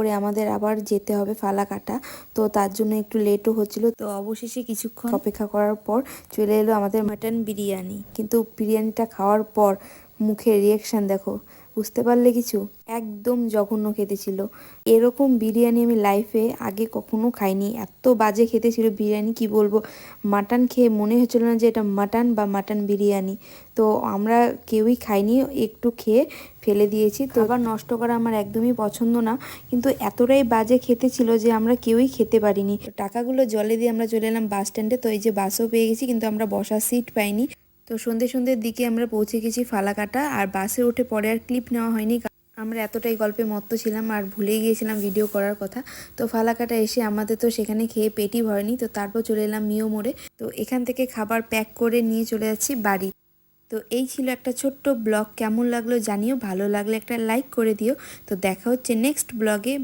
পরে আমাদের আবার যেতে হবে ফালাকাটা, তো তার জন্য একটু লেটও হচ্ছিল। তো অবশেষে কিছুক্ষণ অপেক্ষা করার পর চলে এলো আমাদের মাটন বিরিয়ানি। কিন্তু বিরিয়ানিটা খাওয়ার পর মুখের রিয়াকশান দেখো, বুঝতে পারলে কিছু? একদম জঘন্য খেতে ছিল। এরকম বিরিয়ানি আমি লাইফে আগে কখনো খাইনি, এত বাজে খেতে ছিল বিরিয়ানি, কি বলবো। মাটন খেয়ে মনে হচ্ছিল না যে এটা মাটন বা মাটন বিরিয়ানি। তো আমরা কেউই খাইনি, একটু খেয়ে ফেলে দিয়েছি। তো আবার নষ্ট করা আমার একদমই পছন্দ না, কিন্তু এতটাই বাজে খেতে ছিল যে আমরা কেউই খেতে পারিনি। টাকাগুলো জলে দিয়ে আমরা চলে এলাম বাস স্ট্যান্ডে। তো এই যে বাসও পেয়ে গেছি, কিন্তু আমরা বসার সিট পাইনি। তো সন্ধ্যের দিকে আমরা পৌঁছে গেছি ফালাকাটা, আর বাসে উঠে পরে আর ক্লিপ নেওয়া হয়নি, আমরা এতটাই গল্পে মত্ত ছিলাম আর ভুলেই গিয়েছিলাম ভিডিও করার কথা। তো ফালাকাটা এসে আমাদের তো সেখানে খেয়ে পেটই ভরেনি, তো তারপর চলে এলাম মিও মোড়ে। তো এখান থেকে খাবার প্যাক করে নিয়ে চলে যাচ্ছি বাড়ি। তো এই ছিল একটা ছোট্ট ব্লগ, কেমন লাগলো জানিও, ভালো লাগলে একটা লাইক করে দিও। তো দেখা হচ্ছে নেক্সট ব্লগে।